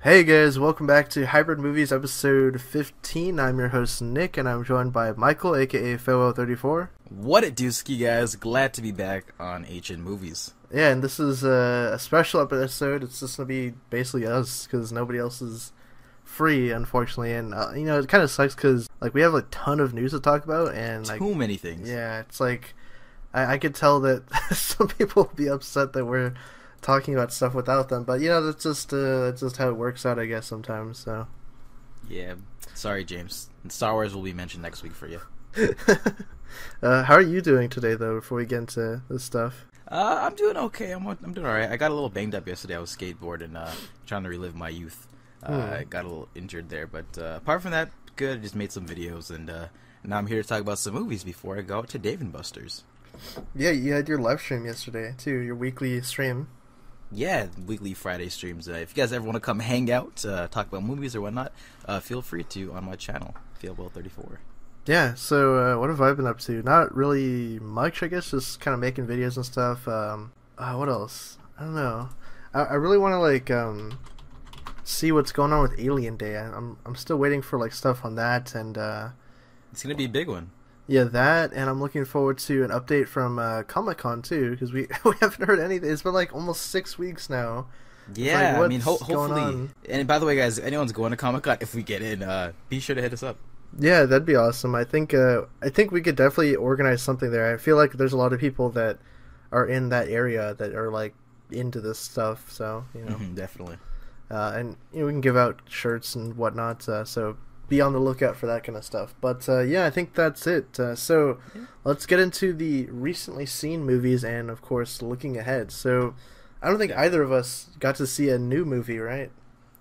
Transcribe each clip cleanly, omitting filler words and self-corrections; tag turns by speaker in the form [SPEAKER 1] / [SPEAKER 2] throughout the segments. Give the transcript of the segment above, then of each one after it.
[SPEAKER 1] Hey guys, welcome back to Hybrid Movies episode 15. I'm your host Nick and I'm joined by Michael aka Farewell34.
[SPEAKER 2] What it do, ski guys? Glad to be back on HN Movies.
[SPEAKER 1] Yeah, and this is a special episode. It's just going to be basically us because nobody else is free, unfortunately. And, it kind of sucks because we have a ton of news to talk about. And
[SPEAKER 2] Too many things.
[SPEAKER 1] Yeah, it's I could tell that some people will be upset that we're talking about stuff without them, but that's just how it works out, I guess, sometimes. So
[SPEAKER 2] Yeah, sorry, James. Star Wars will be mentioned next week for you.
[SPEAKER 1] How are you doing today, though? Before we get into this stuff,
[SPEAKER 2] I'm doing okay. I'm doing all right. I got a little banged up yesterday. I was skateboarding, trying to relive my youth. I got a little injured there, but apart from that, good. Just made some videos, and now I'm here to talk about some movies before I go out to Dave and Buster's.
[SPEAKER 1] Yeah, you had your live stream yesterday too. Your weekly stream.
[SPEAKER 2] Yeah, weekly Friday streams. If you guys ever want to come hang out, talk about movies or whatnot, feel free to on my channel, FeelWell34.
[SPEAKER 1] Yeah, so what have I been up to? Not really much, I guess, just kind of making videos and stuff. What else? I don't know. I really want to see what's going on with Alien Day. I'm still waiting for stuff on that, and
[SPEAKER 2] It's gonna be a big one.
[SPEAKER 1] yeah, that, and I'm looking forward to an update from Comic-Con too, because we haven't heard anything. It's been almost 6 weeks now.
[SPEAKER 2] Yeah, I mean, hopefully.
[SPEAKER 1] On?
[SPEAKER 2] And by the way, guys, if anyone's going to Comic-Con, if we get in, be sure to hit us up.
[SPEAKER 1] Yeah, that'd be awesome. I think we could definitely organize something there. I feel like there's a lot of people that are in that area that are into this stuff. So
[SPEAKER 2] Definitely.
[SPEAKER 1] and we can give out shirts and whatnot. So be on the lookout for that kind of stuff. But yeah, I think that's it. So let's get into the recently seen movies and, of course, looking ahead. So I don't think either of us got to see a new movie, right?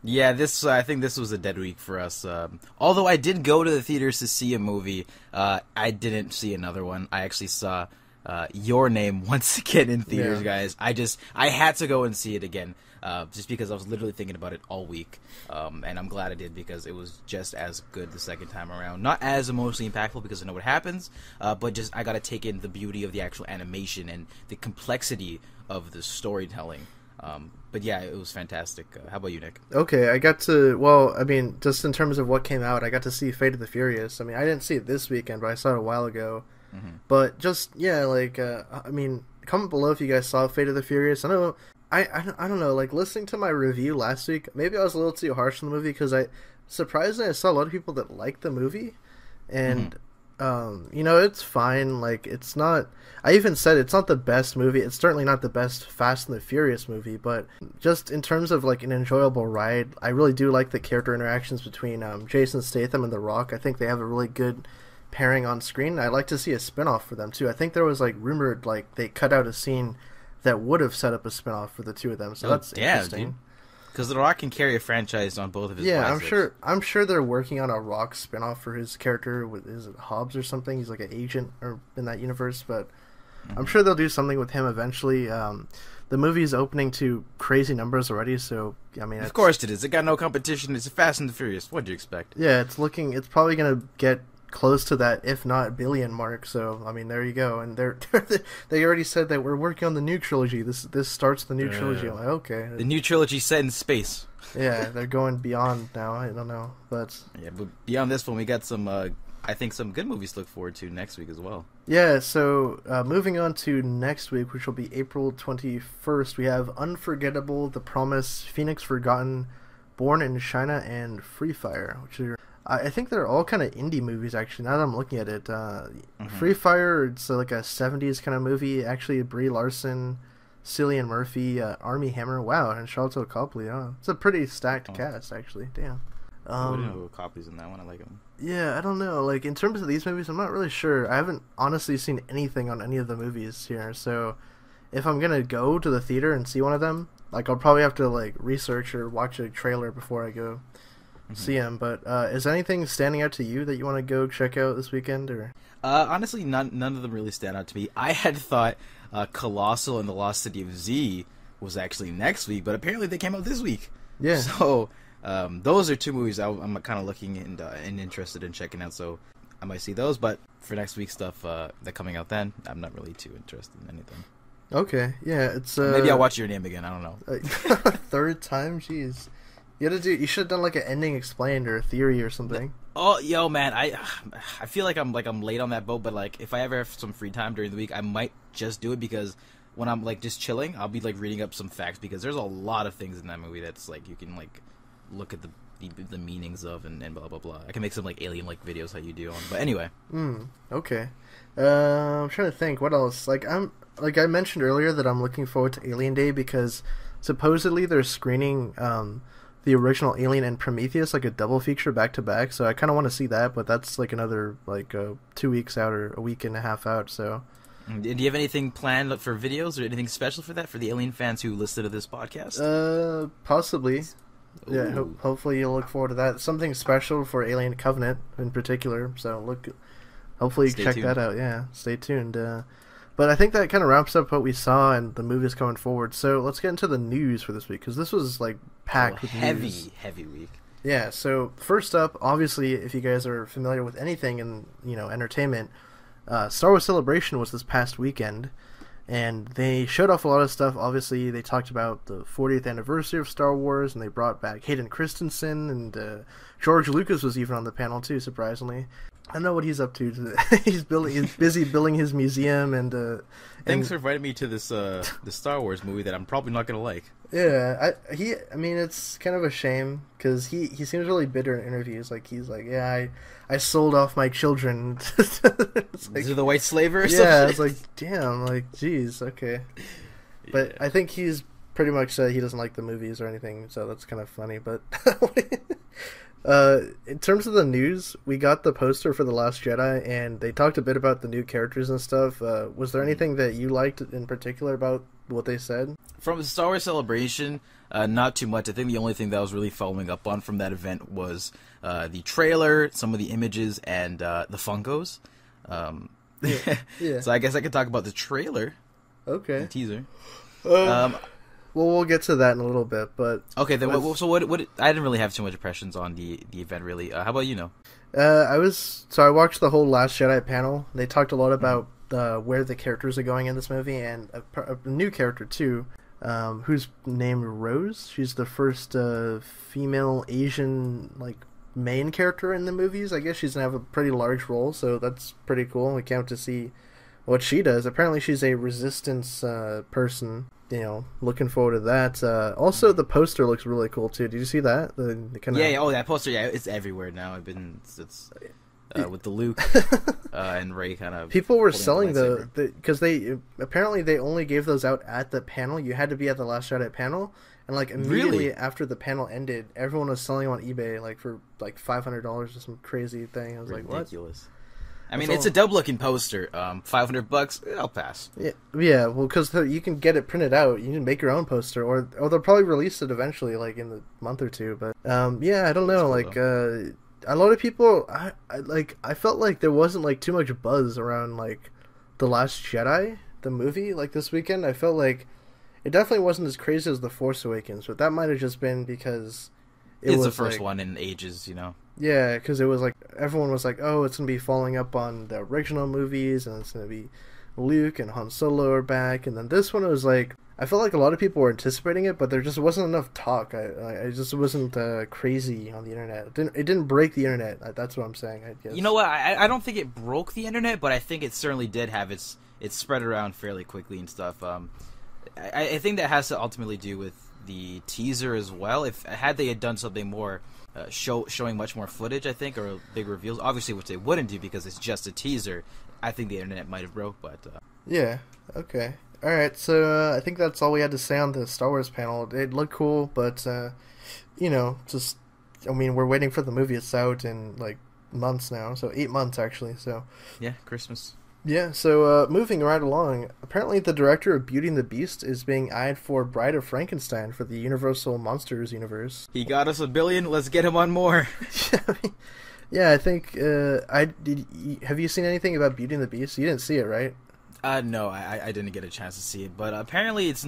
[SPEAKER 2] Yeah, I think this was a dead week for us. Although I did go to the theaters to see a movie, I didn't see another one. I actually saw Your Name once again in theaters, guys. I had to go and see it again. Just because I was literally thinking about it all week, and I'm glad I did because it was just as good the second time around. Not as emotionally impactful because I know what happens, but just I got to take in the beauty of the actual animation and the complexity of the storytelling. But yeah, it was fantastic. How about you, Nick?
[SPEAKER 1] Okay, I got to, well, I mean, just in terms of what came out, I got to see Fate of the Furious. I mean, I didn't see it this weekend, but I saw it a while ago. Mm-hmm. But just, yeah, I mean, comment below if you guys saw Fate of the Furious. I know, I don't know, listening to my review last week, maybe I was a little too harsh on the movie because surprisingly, I saw a lot of people that liked the movie. And, it's fine. It's not, I even said it's not the best movie. It's certainly not the best Fast and the Furious movie, but just in terms of an enjoyable ride, I really do like the character interactions between Jason Statham and The Rock. I think they have a really good pairing on screen. I'd like to see a spinoff for them too. I think there was rumored they cut out a scene that would have set up a spinoff for the two of them. So that's interesting.
[SPEAKER 2] Because The Rock can carry a franchise on both of his biceps.
[SPEAKER 1] I'm sure they're working on a Rock spinoff for his character. Is it Hobbs or something? He's an agent in that universe, but I'm sure they'll do something with him eventually. The movie's opening to crazy numbers already, so I mean,
[SPEAKER 2] of course it is. It got no competition. It's Fast and the Furious. What'd you expect?
[SPEAKER 1] Yeah, it's probably gonna get close to that, if not billion mark. So I mean, there you go. And they already said that we're working on the new trilogy. This starts the new trilogy. I'm like, okay,
[SPEAKER 2] the new trilogy set in space.
[SPEAKER 1] Yeah, they're going beyond now. I don't know, but
[SPEAKER 2] beyond this one, we got some I think some good movies to look forward to next week as well.
[SPEAKER 1] Yeah, so moving on to next week, which will be April 21st, we have Unforgettable, The Promise, Phoenix Forgotten, Born in China, and Free Fire, which are, I think they're all kind of indie movies, actually, now that I'm looking at it. Free Fire, it's a 70s kind of movie. Actually, Brie Larson, Cillian Murphy, Armie Hammer, wow, and Sharlto Copley. Oh, it's a pretty stacked cast, actually, damn.
[SPEAKER 2] I didn't know Copley's in that one. I like him.
[SPEAKER 1] Yeah, I don't know. In terms of these movies, I'm not really sure. I haven't honestly seen anything on any of the movies here, so if I'm gonna go to the theater and see one of them, I'll probably have to research or watch a trailer before I go see them. But is anything standing out to you that you want to go check out this weekend? Or
[SPEAKER 2] honestly, none of them really stand out to me. I had thought Colossal and the Lost City of Z was actually next week, but apparently they came out this week.
[SPEAKER 1] Yeah.
[SPEAKER 2] So those are two movies I'm kind of looking and interested in checking out. So I might see those, but for next week's stuff that coming out then, I'm not really too interested in anything.
[SPEAKER 1] Okay, yeah, it's
[SPEAKER 2] maybe I'll watch Your Name again. I don't know.
[SPEAKER 1] Third time, jeez. You should have done like an ending explained or a theory or something.
[SPEAKER 2] Oh, yo, man, I feel like I'm late on that boat, but like if I ever have some free time during the week, I might just do it because when I'm like just chilling, I'll be like reading up some facts because there's a lot of things in that movie that's like you can like look at the meanings of and blah blah blah. I can make some like alien like videos how you do on. But anyway.
[SPEAKER 1] Okay. I'm trying to think what else. Like I mentioned earlier that I'm looking forward to Alien Day because supposedly they're screening the original Alien and Prometheus like a double feature back to back. So I kind of want to see that, but that's like another like 2 weeks out or a week and a half out. So.
[SPEAKER 2] Do you have anything planned for videos or anything special for that for the Alien fans who listen to this podcast?
[SPEAKER 1] Possibly. Ooh. Yeah, hopefully you'll look forward to that. Something special for Alien Covenant in particular. So hopefully check that out. Yeah, stay tuned. But I think that kind of wraps up what we saw and the movies coming forward. So let's get into the news for this week because this was like packed with news.
[SPEAKER 2] Heavy week.
[SPEAKER 1] Yeah. So first up, obviously, if you guys are familiar with anything in entertainment, Star Wars Celebration was this past weekend. And they showed off a lot of stuff. Obviously, they talked about the 40th anniversary of Star Wars, and they brought back Hayden Christensen, and George Lucas was even on the panel too, surprisingly. I don't know what he's up to. He's busy building his museum, and
[SPEAKER 2] thanks for inviting me to this the Star Wars movie that I'm probably not gonna like.
[SPEAKER 1] Yeah, I mean, it's kind of a shame because he seems really bitter in interviews. Like he's like, yeah, I sold off my children. It's like,
[SPEAKER 2] is it the white slaver? Or
[SPEAKER 1] yeah, it's like, damn, like, geez, okay. But yeah. I think he's pretty much said he doesn't like the movies or anything, so that's kind of funny. But in terms of the news, we got the poster for The Last Jedi, and they talked a bit about the new characters and stuff. Was there anything that you liked in particular about what they said?
[SPEAKER 2] From the Star Wars Celebration, not too much. I think the only thing that I was really following up on from that event was the trailer, some of the images, and the Funkos. Yeah. So I guess I could talk about the trailer.
[SPEAKER 1] Okay.
[SPEAKER 2] The teaser.
[SPEAKER 1] Well, we'll get to that in a little bit, but...
[SPEAKER 2] Okay, then so what I didn't really have too much impressions on the event, really. How about you know?
[SPEAKER 1] I watched the whole Last Jedi panel. They talked a lot about where the characters are going in this movie, and a new character, too, who's named Rose. She's the first female Asian, like, main character in the movies. I guess she's going to have a pretty large role, so that's pretty cool. We can't wait to see what she does. Apparently she's a resistance person. Looking forward to that. Also, the poster looks really cool too. Did you see that? The kind of...
[SPEAKER 2] Yeah. Oh, that poster. Yeah, it's everywhere now. It's with the Luke and Rey kind of.
[SPEAKER 1] People were selling because they only gave those out at the panel. You had to be at the Last Jedi panel, and like immediately after the panel ended, everyone was selling them on eBay like for like $500 or some crazy thing. I was like, what?
[SPEAKER 2] Ridiculous. I mean, it's a dope-looking poster. $500, I'll pass.
[SPEAKER 1] Yeah. Well, because you can get it printed out. You can make your own poster, or they'll probably release it eventually, like in the month or two. But yeah, I don't know. Like a lot of people, I felt like there wasn't like too much buzz around like The Last Jedi, the movie, like this weekend. I felt like it definitely wasn't as crazy as The Force Awakens, but that might have just been because
[SPEAKER 2] it's the first one in ages,
[SPEAKER 1] Yeah, because it was like everyone was like, "Oh, it's gonna be following up on the original movies, and it's gonna be Luke and Han Solo are back." And then this one was like, I felt like a lot of people were anticipating it, but there just wasn't enough talk. I just wasn't crazy on the internet. It didn't break the internet. That's what I'm saying. I guess.
[SPEAKER 2] You know what? I don't think it broke the internet, but I think it certainly did have its spread around fairly quickly and stuff. I think that has to ultimately do with the teaser as well. Had they done something more. Showing much more footage, I think, or big reveals. Obviously, which they wouldn't do because it's just a teaser. I think the internet might have broke, but
[SPEAKER 1] yeah, okay, all right. So I think that's all we had to say on the Star Wars panel. It looked cool, but just we're waiting for the movie. It's out in like months now, so 8 months actually. So
[SPEAKER 2] yeah, Christmas.
[SPEAKER 1] Yeah, so moving right along, apparently the director of Beauty and the Beast is being eyed for Bride of Frankenstein for the Universal Monsters universe.
[SPEAKER 2] He got us $1 billion, let's get him on more.
[SPEAKER 1] Yeah, I think, have you seen anything about Beauty and the Beast? You didn't see it, right?
[SPEAKER 2] No, I didn't get a chance to see it, but apparently it's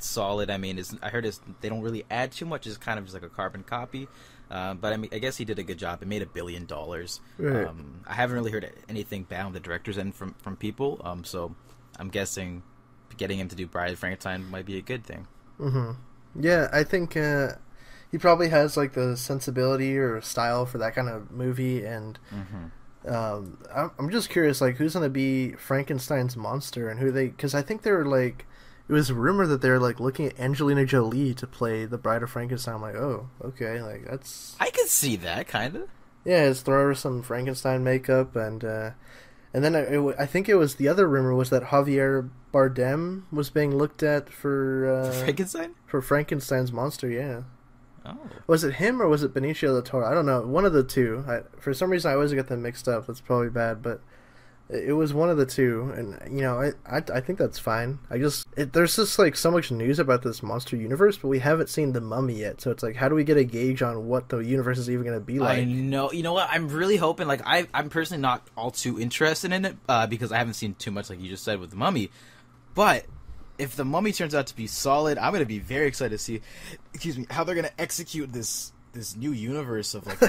[SPEAKER 2] solid. I mean, I heard they don't really add too much, it's kind of just like a carbon copy. But I mean, I guess he did a good job. It made $1 billion.
[SPEAKER 1] Right.
[SPEAKER 2] I haven't really heard anything bad on the director's end from people. So I'm guessing getting him to do Bride of Frankenstein might be a good thing.
[SPEAKER 1] Mm-hmm. Yeah, I think he probably has like the sensibility or style for that kind of movie, and I'm just curious, like, who's gonna be Frankenstein's monster, and who they, because I think they were like, it was rumored that they're like looking at Angelina Jolie to play the Bride of Frankenstein. I'm like, oh, okay, like that's,
[SPEAKER 2] I could see that kind of.
[SPEAKER 1] yeah, just throw her some Frankenstein makeup, and then I think it was, the other rumor was that Javier Bardem was being looked at for
[SPEAKER 2] Frankenstein?
[SPEAKER 1] For Frankenstein's monster, yeah.
[SPEAKER 2] Oh.
[SPEAKER 1] Was it him or was it Benicio del Toro? I don't know. One of the two. For some reason, I always get them mixed up. That's probably bad, but it was one of the two. And, you know, I think that's fine. There's just, like, so much news about this monster universe, but we haven't seen The Mummy yet. So it's like, how do we get a gauge on what the universe is even going to be like?
[SPEAKER 2] I know. You know what? I'm really hoping, like, I'm personally not all too interested in it, because I haven't seen too much, like you just said, with The Mummy. But if The Mummy turns out to be solid, I'm going to be very excited to see, how they're going to execute this new universe of, like,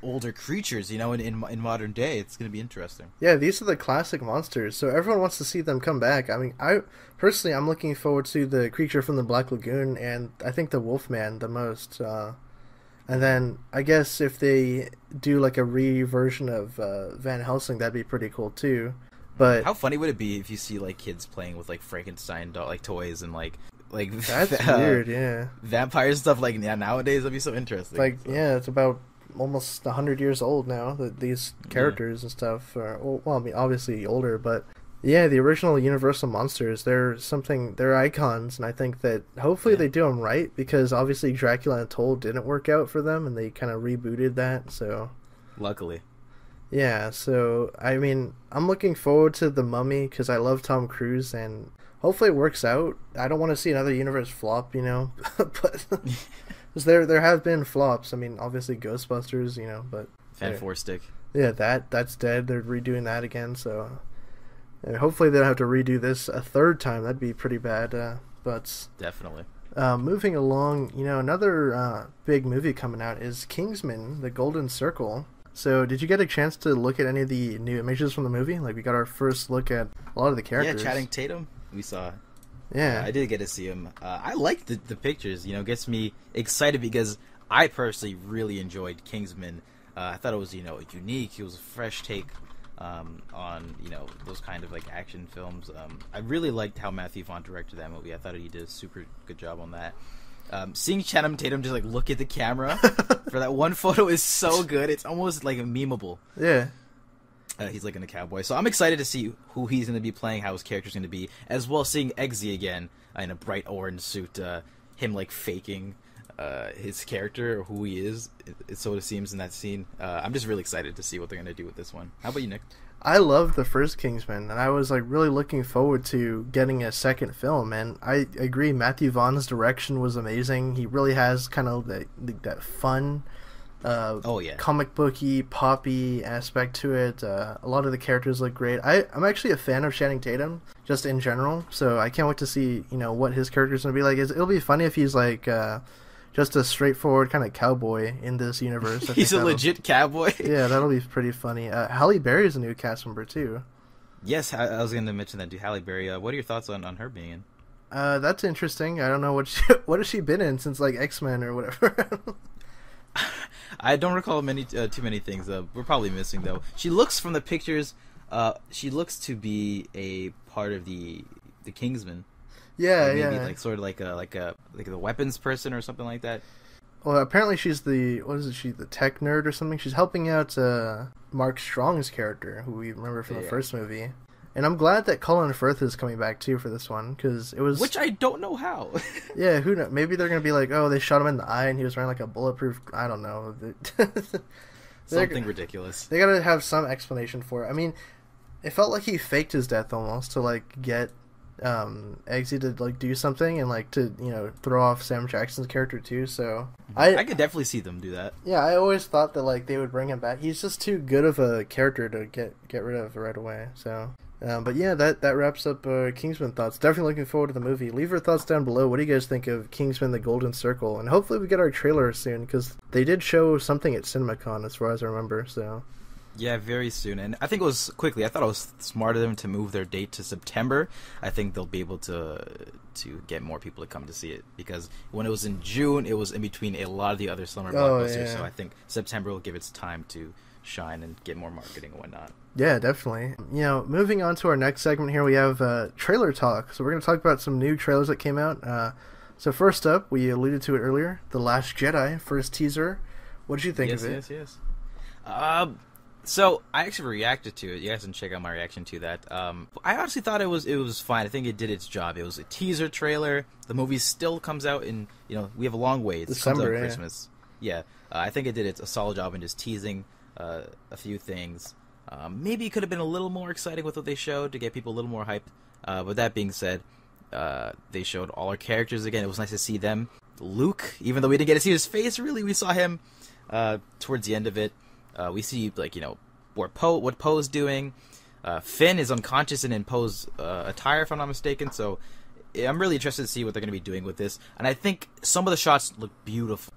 [SPEAKER 2] older creatures, you know, in modern day. It's going to be interesting.
[SPEAKER 1] Yeah, these are the classic monsters, so everyone wants to see them come back. I mean, I'm looking forward to the creature from the Black Lagoon, and I think the Wolfman the most. And then, I guess if they do, like, a re-version of Van Helsing, that'd be pretty cool, too. But
[SPEAKER 2] how funny would it be if you see, like, kids playing with, like, Frankenstein doll, like, toys and like
[SPEAKER 1] that's weird, yeah.
[SPEAKER 2] Vampires and stuff, like, yeah, nowadays that'd be so interesting.
[SPEAKER 1] Like, so. Yeah, it's about almost 100 years old now, these characters and stuff are, well, I mean, obviously older, but yeah, the original Universal monsters, they're icons, and I think that hopefully they do them right, because obviously Dracula Untold didn't work out for them, and they kind of rebooted that, so
[SPEAKER 2] luckily.
[SPEAKER 1] Yeah, so, I mean, I'm looking forward to The Mummy, because I love Tom Cruise, and hopefully it works out. I don't want to see another universe flop, you know, but because there have been flops. I mean, obviously Ghostbusters, you know, but
[SPEAKER 2] Fan Four Stick.
[SPEAKER 1] Yeah, that's dead. They're redoing that again, so hopefully they don't have to redo this a third time. That'd be pretty bad. But
[SPEAKER 2] definitely.
[SPEAKER 1] Moving along, you know, another big movie coming out is Kingsman: The Golden Circle. So, did you get a chance to look at any of the new images from the movie? Like, we got our first look at a lot of the characters.
[SPEAKER 2] Yeah, Channing Tatum, we saw.
[SPEAKER 1] Yeah.
[SPEAKER 2] I did get to see him. I liked the pictures, you know, gets me excited because I personally really enjoyed Kingsman. I thought it was, you know, unique. It was a fresh take on, you know, those kind of, like, action films. I really liked how Matthew Vaughn directed that movie. I thought he did a super good job on that. Seeing Channing Tatum just, like, look at the camera for that one photo is so good. It's almost, like, memeable.
[SPEAKER 1] Yeah.
[SPEAKER 2] He's, like, in a cowboy. So I'm excited to see who he's going to be playing, how his character's going to be, as well as seeing Eggsy again in a bright orange suit, him, like, faking his character or who he is. It sort of seems in that scene. I'm just really excited to see what they're going to do with this one. How about you, Nick?
[SPEAKER 1] I loved the first Kingsman, and I was, like, really looking forward to getting a second film, and I agree, Matthew Vaughn's direction was amazing. He really has kind of that fun, comic booky, poppy aspect to it. A lot of the characters look great. I'm actually a fan of Channing Tatum, just in general, so I can't wait to see, you know, what his character's going to be like. It'll be funny if he's, like, just a straightforward kind of cowboy in this universe.
[SPEAKER 2] He's a legit cowboy.
[SPEAKER 1] Yeah, that'll be pretty funny. Halle Berry's a new cast member too.
[SPEAKER 2] Yes, I was going to mention that. Halle Berry. What are your thoughts on her being in?
[SPEAKER 1] That's interesting. I don't know what has she been in since, like, X-Men or whatever.
[SPEAKER 2] I don't recall too many things. We're probably missing though. She looks from the pictures. She looks to be a part of the Kingsman.
[SPEAKER 1] Yeah,
[SPEAKER 2] maybe,
[SPEAKER 1] yeah.
[SPEAKER 2] Like sort of like the weapons person or something like that.
[SPEAKER 1] Well, apparently she's the tech nerd or something. She's helping out Mark Strong's character, who we remember from the first movie. And I'm glad that Colin Firth is coming back too for this one, because it was,
[SPEAKER 2] which I don't know how.
[SPEAKER 1] Yeah, who knows? Maybe they're gonna be like, oh, they shot him in the eye and he was wearing like a bulletproof. I don't know.
[SPEAKER 2] Something ridiculous.
[SPEAKER 1] They gotta have some explanation for it. I mean, it felt like he faked his death almost to, like, get Eggsy to, like, do something and, like, to, you know, throw off Sam Jackson's character too. So
[SPEAKER 2] I could definitely see them do that.
[SPEAKER 1] Yeah, I always thought that, like, they would bring him back. He's just too good of a character to get rid of right away. So but yeah, that wraps up Kingsman thoughts. Definitely looking forward to the movie. Leave your thoughts down below. What do you guys think of Kingsman: The Golden Circle? And hopefully we get our trailer soon, because they did show something at CinemaCon as far as I remember. So
[SPEAKER 2] Yeah, very soon. And I think it was quickly. I thought it was smart of them to move their date to September. I think they'll be able to get more people to come to see it, because when it was in June, it was in between a lot of the other summer blockbusters.
[SPEAKER 1] Yeah.
[SPEAKER 2] So I think September will give its time to shine and get more marketing and whatnot.
[SPEAKER 1] Yeah, definitely. Moving on to our next segment here, we have trailer talk. So we're going to talk about some new trailers that came out. So first up, we alluded to it earlier, The Last Jedi, first teaser. What did you think of it?
[SPEAKER 2] Yes. So I actually reacted to it. You guys can check out my reaction to that. I honestly thought it was fine. I think it did its job. It was a teaser trailer. The movie still comes out in, we have a long wait. It comes out in Christmas. Yeah. I think it did a solid job in just teasing a few things. Maybe it could have been a little more exciting with what they showed to get people a little more hyped. But that being said, they showed all our characters again. It was nice to see them. Luke, even though we didn't get to see his face, really, we saw him towards the end of it. We see, what Poe's doing. Finn is unconscious and in Poe's attire, if I'm not mistaken. So I'm really interested to see what they're going to be doing with this. And I think some of the shots look beautiful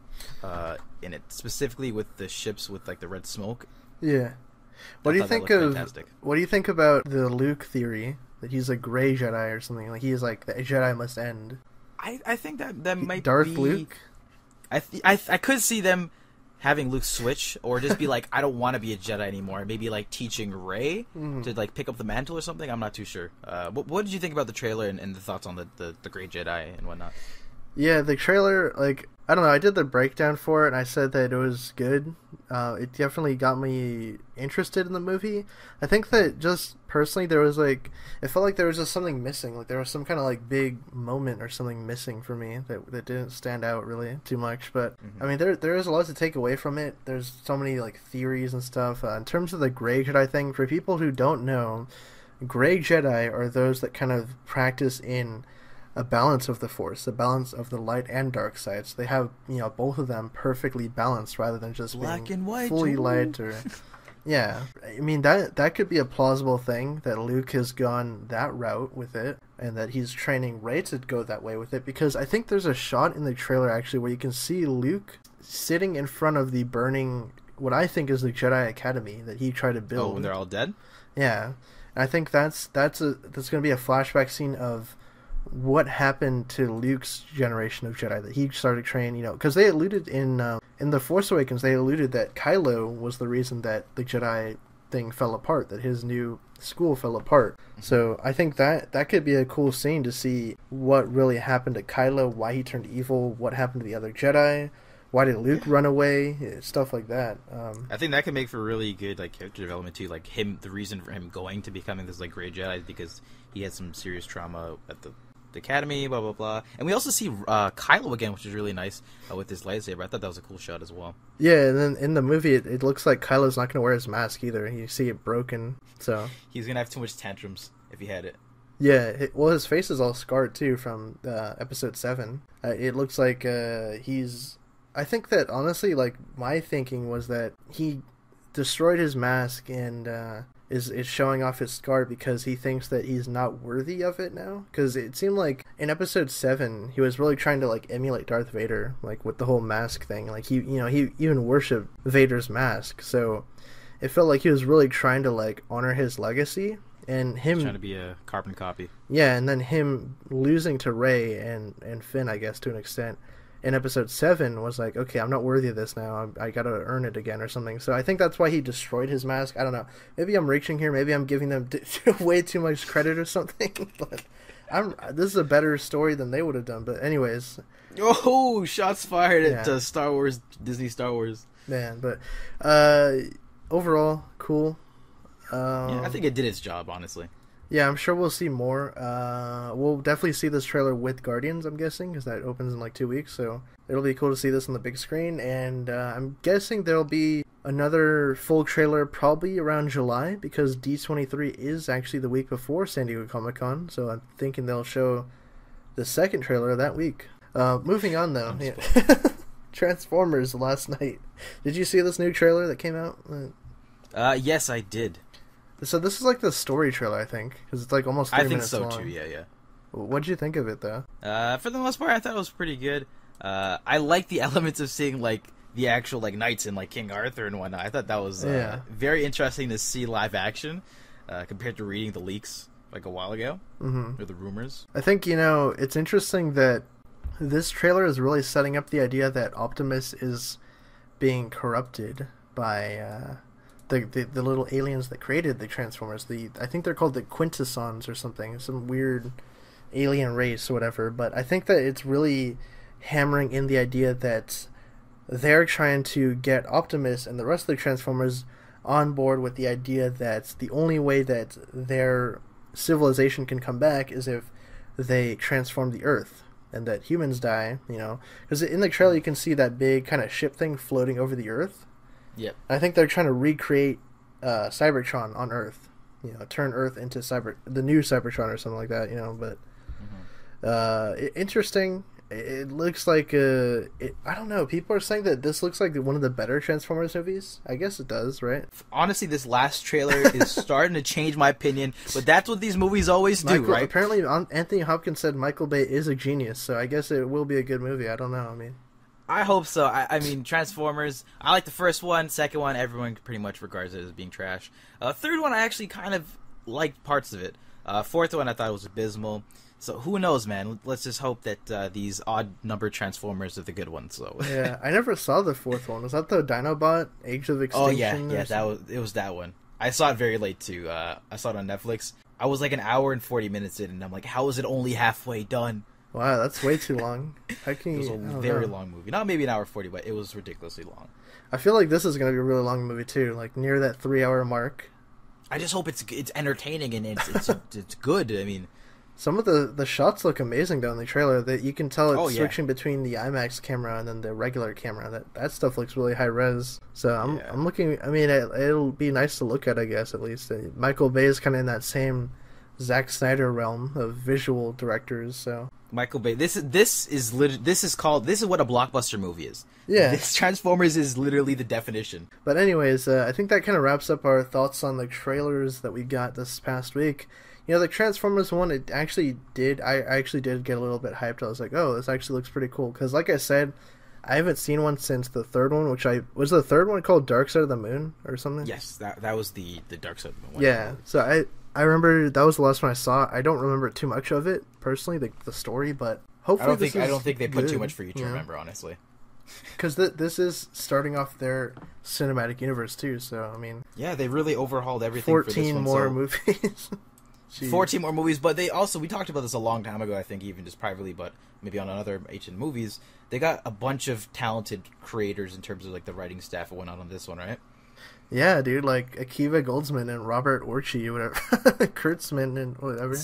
[SPEAKER 2] in it, specifically with the ships with the red smoke.
[SPEAKER 1] Yeah. What do you think about the Luke theory that he's a gray Jedi or something? Like he's like the Jedi must end.
[SPEAKER 2] I think that might
[SPEAKER 1] Darth
[SPEAKER 2] be
[SPEAKER 1] Luke.
[SPEAKER 2] I could see them having Luke switch, or just be like, I don't want to be a Jedi anymore. Maybe teaching Rey to pick up the mantle or something. I'm not too sure. What did you think about the trailer and the thoughts on the Great Jedi and whatnot?
[SPEAKER 1] Yeah, the trailer, I don't know, I did the breakdown for it and I said that it was good. It definitely got me interested in the movie. I think that just personally there was it felt like there was just something missing. There was some kind of big moment or something missing for me that didn't stand out really too much. But I mean, there is a lot to take away from it. There's so many theories and stuff. In terms of the Grey Jedi thing, for people who don't know, Grey Jedi are those that kind of practice in a balance of the Force, a balance of the light and dark sides. They have, both of them perfectly balanced rather than just
[SPEAKER 2] black
[SPEAKER 1] being
[SPEAKER 2] and white,
[SPEAKER 1] fully light or... Yeah. I mean, that could be a plausible thing, that Luke has gone that route with it, and that he's training Rey to go that way with it, because I think there's a shot in the trailer, actually, where you can see Luke sitting in front of the burning, what I think is the Jedi Academy that he tried to build.
[SPEAKER 2] Oh, when they're all dead?
[SPEAKER 1] Yeah. And I think that's going to be a flashback scene of what happened to Luke's generation of Jedi, that he started training, because they alluded in The Force Awakens, they alluded that Kylo was the reason that the Jedi thing fell apart, that his new school fell apart. So I think that could be a cool scene to see what really happened to Kylo, why he turned evil, what happened to the other Jedi, why did Luke run away, stuff like that.
[SPEAKER 2] I think that could make for really good character development too, the reason for him going to becoming this Great Jedi is because he had some serious trauma at the Academy, blah blah blah. And we also see Kylo again, which is really nice with his lightsaber. I thought that was a cool shot as well.
[SPEAKER 1] Yeah, and then in the movie it looks like Kylo's not going to wear his mask either. You see it broken, so
[SPEAKER 2] he's gonna have too much tantrums if he had it.
[SPEAKER 1] Yeah, well, his face is all scarred too from episode 7. It looks like he's... I think that honestly, my thinking was that he destroyed his mask and is showing off his scar because he thinks that he's not worthy of it now. Because it seemed like in episode 7 he was really trying to emulate Darth Vader, with the whole mask thing. He even worshipped Vader's mask, so it felt like he was really trying to honor his legacy, and him
[SPEAKER 2] trying to be a carbon copy.
[SPEAKER 1] Yeah, and then him losing to Rey and Finn, I guess, to an extent, in episode 7 was okay, I'm not worthy of this now. I gotta earn it again or something. So I think that's why he destroyed his mask. I don't know. Maybe I'm reaching here. Maybe I'm giving them way too much credit or something. But this is a better story than they would have done. But anyways.
[SPEAKER 2] Oh, shots fired at Star Wars, Disney Star Wars.
[SPEAKER 1] Man, but overall, cool.
[SPEAKER 2] Yeah, I think it did its job, honestly.
[SPEAKER 1] Yeah, I'm sure we'll see more. We'll definitely see this trailer with Guardians, I'm guessing, because that opens in 2 weeks, so it'll be cool to see this on the big screen, and I'm guessing there'll be another full trailer probably around July, because D23 is actually the week before San Diego Comic-Con, so I'm thinking they'll show the second trailer that week. Moving on, though. Yeah. Transformers last night. Did you see this new trailer that came out?
[SPEAKER 2] Yes, I did.
[SPEAKER 1] So this is the story trailer, I think, because it's almost 3 minutes long.
[SPEAKER 2] I think so too. Yeah.
[SPEAKER 1] What did you think of it, though?
[SPEAKER 2] For the most part, I thought it was pretty good. I like the elements of seeing the actual like knights and like King Arthur and whatnot. I thought that was very interesting to see live action compared to reading the leaks like a while ago or the rumors.
[SPEAKER 1] I think it's interesting that this trailer is really setting up the idea that Optimus is being corrupted by the little aliens that created the Transformers. I think they're called the Quintessons or something, some weird alien race or whatever. But I think that it's really hammering in the idea that they're trying to get Optimus and the rest of the Transformers on board with the idea that the only way that their civilization can come back is if they transform the Earth, and that humans die, because in the trailer you can see that big kind of ship thing floating over the Earth.
[SPEAKER 2] Yep.
[SPEAKER 1] I think they're trying to recreate Cybertron on Earth, turn Earth into the new Cybertron or something like that, but interesting. It looks like I don't know. People are saying that this looks like one of the better Transformers movies. I guess it does, right?
[SPEAKER 2] Honestly, this last trailer is starting to change my opinion, but that's what these movies always do, right?
[SPEAKER 1] Apparently, Anthony Hopkins said Michael Bay is a genius, so I guess it will be a good movie. I don't know.
[SPEAKER 2] I hope so. I mean, Transformers, I like the first one. Second one, everyone pretty much regards it as being trash. Third one, I actually kind of liked parts of it. Fourth one, I thought was abysmal. So who knows, man? Let's just hope that these odd-numbered Transformers are the good ones. So
[SPEAKER 1] yeah, I never saw the fourth one. Was that the Dinobot Age of Extinction?
[SPEAKER 2] Oh yeah, it was that one. I saw it very late too. I saw it on Netflix. I was like an hour and 40 minutes in, and I'm like, how is it only halfway done?
[SPEAKER 1] Wow, that's way too long. How can you?
[SPEAKER 2] It was a very long movie. Not maybe an hour 40, but it was ridiculously long.
[SPEAKER 1] I feel like this is going to be a really long movie too, like near that 3-hour mark.
[SPEAKER 2] I just hope it's entertaining and it's good. I mean.
[SPEAKER 1] Some of the shots look amazing though in the trailer. That you can tell it's switching between the IMAX camera and then the regular camera. That stuff looks really high res. So I'm looking. I mean, it'll be nice to look at, I guess, at least. Michael Bay is kind of in that same Zack Snyder realm of visual directors. So
[SPEAKER 2] Michael Bay. This is what a blockbuster movie is.
[SPEAKER 1] Yeah,
[SPEAKER 2] this Transformers is literally the definition.
[SPEAKER 1] But anyways, I think that kind of wraps up our thoughts on the trailers that we got this past week. The Transformers one, I actually did get a little bit hyped. I was like, oh, this actually looks pretty cool. Because like I said, I haven't seen one since the third one, was the third one called Dark Side of the Moon or something?
[SPEAKER 2] Yes, that was the Dark Side of the Moon one.
[SPEAKER 1] Yeah, so I remember that was the last one I saw. I don't remember too much of it, personally, the story, but hopefully
[SPEAKER 2] I don't think they put too much for you to remember, honestly.
[SPEAKER 1] Because this is starting off their cinematic universe, too, so, I mean...
[SPEAKER 2] Yeah, they really overhauled everything for this one.
[SPEAKER 1] 14 more movies.
[SPEAKER 2] Jeez. 14 more movies, but we talked about this a long time ago, I think, even just privately, but maybe on another H&M movies, they got a bunch of talented creators in terms of, like, the writing staff and whatnot on this one, right?
[SPEAKER 1] Yeah, dude, like, Akiva Goldsman and Robert Orci, whatever, Kurtzman and whatever.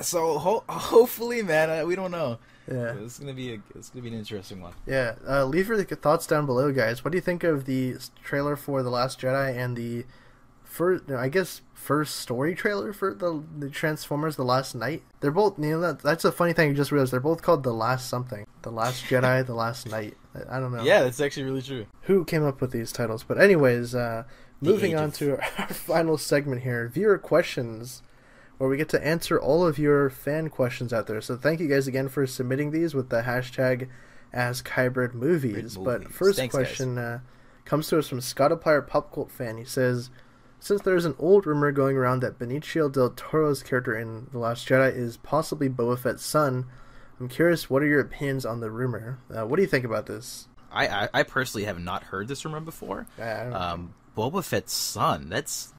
[SPEAKER 2] So, hopefully, man, we don't know.
[SPEAKER 1] Yeah.
[SPEAKER 2] It's gonna be an interesting one.
[SPEAKER 1] Yeah, leave your thoughts down below, guys. What do you think of the trailer for The Last Jedi and the first story trailer for the Transformers The Last Night? They're both, that's a funny thing, you just realized they're both called The Last something. The Last Jedi, The Last Night. I don't know.
[SPEAKER 2] Yeah, that's actually really true.
[SPEAKER 1] Who came up with these titles? But anyways, moving on to our final segment here, viewer questions, where we get to answer all of your fan questions out there. So thank you guys again for submitting these with the hashtag AskHybridMovies. But first question comes to us from Scottiplier Pop Cult Fan. He says, since there's an old rumor going around that Benicio del Toro's character in The Last Jedi is possibly Boba Fett's son, I'm curious, what are your opinions on the rumor? What do you think about this?
[SPEAKER 2] I personally have not heard this rumor before. Boba Fett's son, that's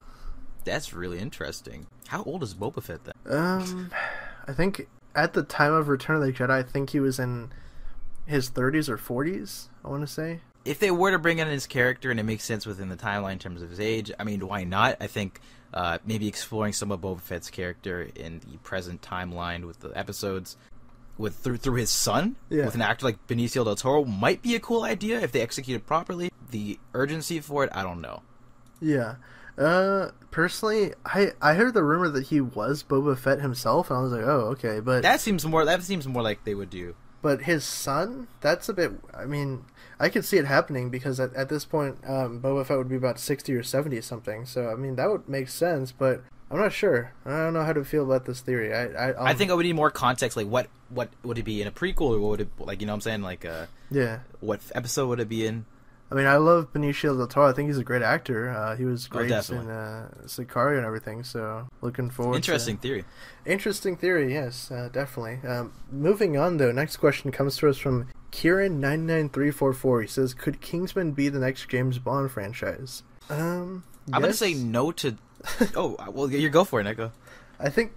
[SPEAKER 2] really interesting. How old is Boba Fett then?
[SPEAKER 1] I think at the time of Return of the Jedi, I think he was in his 30s or 40s, I want to say.
[SPEAKER 2] If they were to bring in his character and it makes sense within the timeline in terms of his age, I mean, why not? I think maybe exploring some of Boba Fett's character in the present timeline with the episodes through his son, with an actor like Benicio del Toro, might be a cool idea if they execute it properly. The urgency for it, I don't know.
[SPEAKER 1] Yeah. Personally, I heard the rumor that he was Boba Fett himself, and I was like, oh, okay, but...
[SPEAKER 2] That seems more like they would do.
[SPEAKER 1] But his son, that's a bit... I mean, I could see it happening, because at this point, Boba Fett would be about 60 or 70 something, so, I mean, that would make sense, but I'm not sure. I don't know how to feel about this theory.
[SPEAKER 2] I think I would need more context, like, what would it be in a prequel, or what would it... Like, you know what I'm saying? Like,
[SPEAKER 1] yeah.
[SPEAKER 2] What episode would it be in?
[SPEAKER 1] I mean, I love Benicio del Toro. I think he's a great actor. He was great in Sicario and everything. So looking forward.
[SPEAKER 2] Interesting theory.
[SPEAKER 1] Interesting theory. Yes, definitely. Moving on though. Next question comes to us from Kieran99344. He says, "Could Kingsman be the next James Bond franchise?"
[SPEAKER 2] I'm gonna say no to. Oh, well, you go for it, Nico.
[SPEAKER 1] I think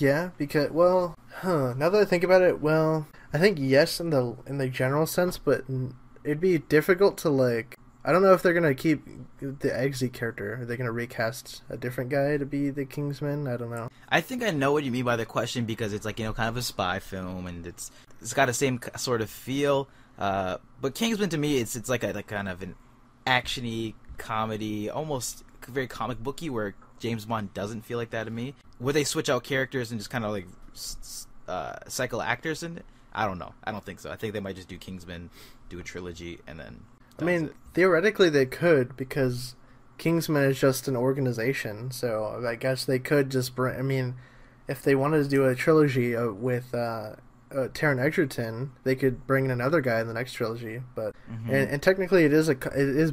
[SPEAKER 1] yeah, because now that I think about it, I think yes in the general sense, but it'd be difficult to like. I don't know if they're gonna keep the Eggsy character. Are they gonna recast a different guy to be the Kingsman? I don't know.
[SPEAKER 2] I think I know what you mean by the question because it's like, kind of a spy film and it's got the same sort of feel. But Kingsman to me, it's like a kind of an actiony comedy, almost very comic booky, where James Bond doesn't feel like that to me. Would they switch out characters and just kind of like cycle actors in it? I don't know. I don't think so. I think they might just do Kingsman, do a trilogy, and then.
[SPEAKER 1] I mean, theoretically they could, because Kingsman is just an organization. So I guess they could just bring. I mean, if they wanted to do a trilogy with Taron Egerton, they could bring in another guy in the next trilogy. But and technically it is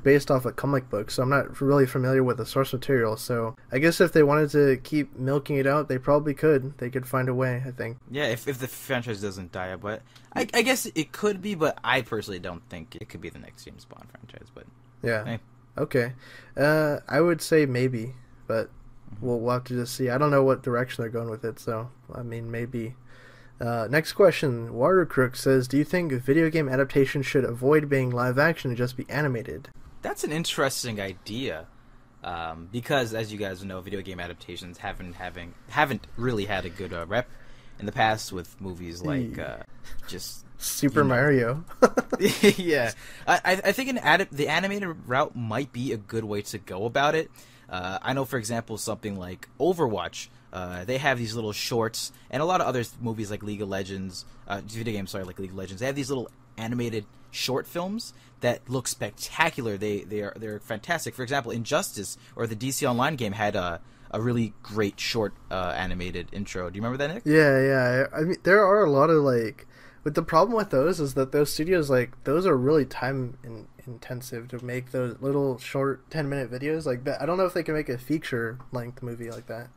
[SPEAKER 1] based off a comic book, so I'm not really familiar with the source material. So I guess if they wanted to keep milking it out, they probably could. They could find a way, I think.
[SPEAKER 2] Yeah, if the franchise doesn't die up, but I guess it could be. But I personally don't think it could be the next James Bond franchise. But
[SPEAKER 1] yeah,
[SPEAKER 2] hey.
[SPEAKER 1] Okay. I would say maybe, but we'll have to just see. I don't know what direction they're going with it, so I mean maybe. Next question. Watercrook says, "Do you think video game adaptations should avoid being live action and just be animated?"
[SPEAKER 2] That's an interesting idea, because as you guys know, video game adaptations haven't really had a good rep in the past with movies like just
[SPEAKER 1] Super Mario.
[SPEAKER 2] Yeah, I think the animated route might be a good way to go about it. I know, for example, something like Overwatch. They have these little shorts, and a lot of other movies like League of Legends, video games, like League of Legends. They have these little animated short films that look spectacular. They're fantastic. For example, Injustice or the DC Online game had a really great short animated intro. Do you remember that, Nick?
[SPEAKER 1] Yeah. I mean, there are a lot of but the problem with those is that those studios those are really time intensive to make those little short 10-minute videos like that. I don't know if they can make a feature length movie like that.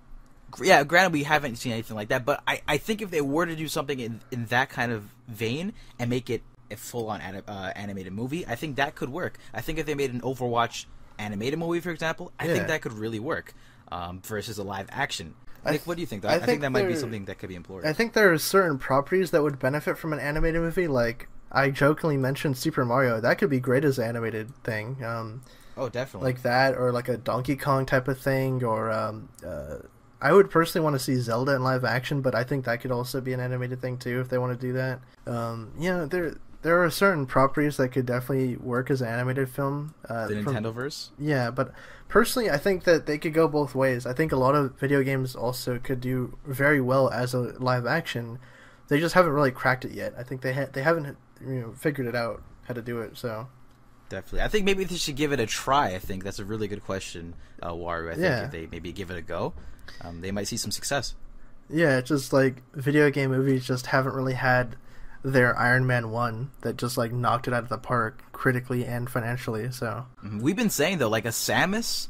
[SPEAKER 2] Yeah, granted, we haven't seen anything like that, but I think if they were to do something in that kind of vein and make it a full-on animated movie, I think that could work. I think if they made an Overwatch animated movie, for example, I think that could really work versus a live action. Nick, what do you think, though? I think that might be something that could be employed.
[SPEAKER 1] I think there are certain properties that would benefit from an animated movie. Like, I jokingly mentioned Super Mario. That could be great as an animated thing.
[SPEAKER 2] Oh, definitely.
[SPEAKER 1] Like that, or like a Donkey Kong type of thing, or I would personally want to see Zelda in live action, but I think that could also be an animated thing too if they want to do that. There are certain properties that could definitely work as an animated film.
[SPEAKER 2] The Nintendoverse?
[SPEAKER 1] Yeah, but personally I think that they could go both ways. I think a lot of video games also could do very well as a live action. They just haven't really cracked it yet. I think they haven't figured it out how to do it, so...
[SPEAKER 2] Definitely. I think maybe they should give it a try. I think that's a really good question, Waru. I think if they maybe give it a go, they might see some success. Yeah,
[SPEAKER 1] it's just like video game movies just haven't really had their Iron Man 1 that just knocked it out of the park critically and financially. So
[SPEAKER 2] we've been saying though, like a Samus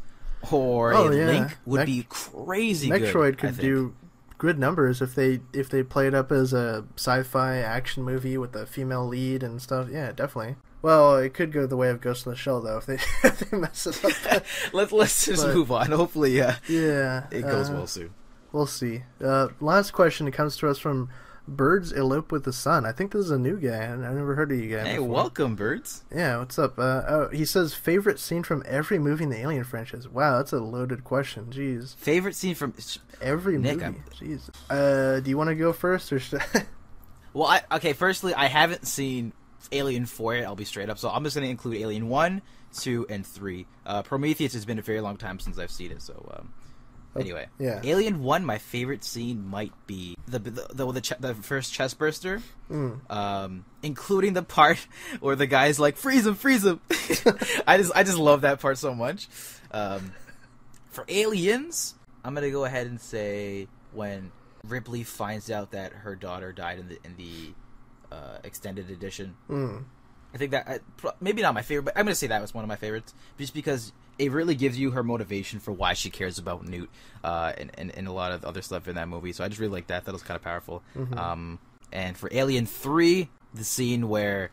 [SPEAKER 2] or a Link would be crazy.
[SPEAKER 1] Metroid could do good numbers if they play it up as a sci-fi action movie with a female lead and stuff. Yeah, definitely. Well, it could go the way of Ghost in the Shell, though, if they mess it up.
[SPEAKER 2] Let's just move on. Hopefully, it goes well soon.
[SPEAKER 1] We'll see. Last question comes to us from Birds Elope with the Sun. I think this is a new guy. I've never heard of you guys.
[SPEAKER 2] Hey,
[SPEAKER 1] before.
[SPEAKER 2] Welcome, Birds.
[SPEAKER 1] Yeah, what's up? He says, favorite scene from every movie in the Alien franchise. Wow, that's a loaded question. Jeez.
[SPEAKER 2] Favorite scene from...
[SPEAKER 1] every movie. Jeez. Do you want to go first, or should I...
[SPEAKER 2] Well, firstly, I haven't seen Alien 4, I'll be straight up, so I'm just going to include Alien 1, 2, and 3. Prometheus has been a very long time since I've seen it, so anyway.
[SPEAKER 1] Yeah.
[SPEAKER 2] Alien 1, my favorite scene might be the first chest burster, including the part where the guy's like, freeze him! I just love that part so much. For Aliens, I'm going to go ahead and say when Ripley finds out that her daughter died in the extended edition, I think that maybe not my favorite, but I'm gonna say that was one of my favorites, just because it really gives you her motivation for why she cares about Newt, and a lot of other stuff in that movie. So I just really like that. That was kind of powerful. And for Alien 3, the scene where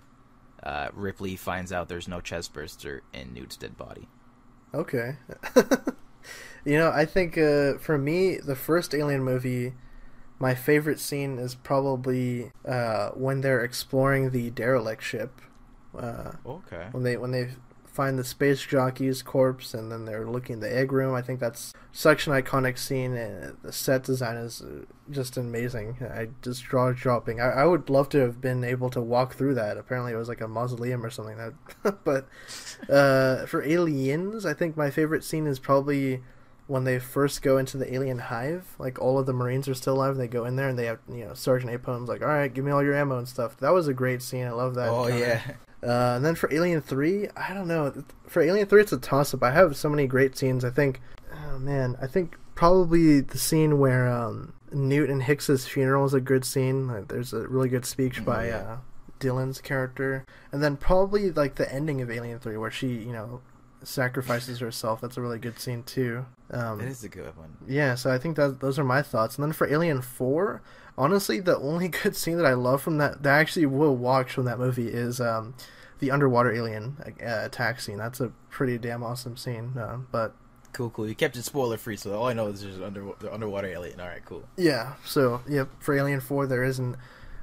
[SPEAKER 2] Ripley finds out there's no chest burster in Newt's dead body.
[SPEAKER 1] Okay. I think for me, the first Alien movie, my favorite scene is probably when they're exploring the derelict ship.
[SPEAKER 2] Okay.
[SPEAKER 1] When they find the space jockey's corpse, and then they're looking in the egg room. I think that's such an iconic scene, and the set design is just amazing. I just jaw-dropping. I would love to have been able to walk through that. Apparently it was like a mausoleum or something. But for Aliens, I think my favorite scene is probably when they first go into the alien hive. Like, all of the Marines are still alive, and they go in there, and they have, Sergeant Apone's like, all right, give me all your ammo and stuff. That was a great scene. I love that.
[SPEAKER 2] Oh, yeah.
[SPEAKER 1] And then for Alien 3, I don't know. For Alien 3, it's a toss-up. I have so many great scenes. I think probably the scene where Newt and Hicks's funeral is a good scene. Like, there's a really good speech by Dylan's character. And then probably, like, the ending of Alien 3, where she, sacrifices herself. That's a really good scene, too.
[SPEAKER 2] It is a good one.
[SPEAKER 1] Yeah, so I think those are my thoughts. And then for Alien 4, honestly, the only good scene that I love from that I actually will watch from that movie is the underwater alien attack scene. That's a pretty damn awesome scene. But
[SPEAKER 2] Cool. You kept it spoiler free, so all I know is there's the underwater alien. All right, cool.
[SPEAKER 1] Yeah, so for Alien 4, there is an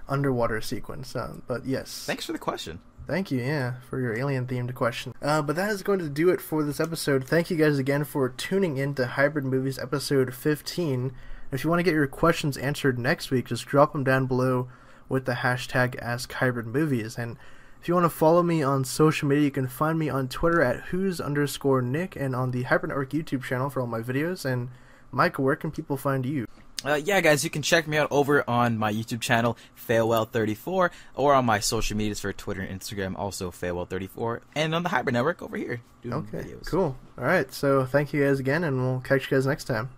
[SPEAKER 1] underwater sequence. But yes.
[SPEAKER 2] Thanks for the question.
[SPEAKER 1] Thank you, for your alien-themed question. But that is going to do it for this episode. Thank you guys again for tuning in to Hybrid Movies episode 15. If you want to get your questions answered next week, just drop them down below with the hashtag AskHybridMovies. And if you want to follow me on social media, you can find me on Twitter at who's_Nick, and on the Hybrid Network YouTube channel for all my videos. And Michael, where can people find you?
[SPEAKER 2] Guys, you can check me out over on my YouTube channel, Failwell34, or on my social medias for Twitter and Instagram, also Failwell34, and on the Hybrid Network over here doing videos.
[SPEAKER 1] Cool. All right, so thank you guys again, and we'll catch you guys next time.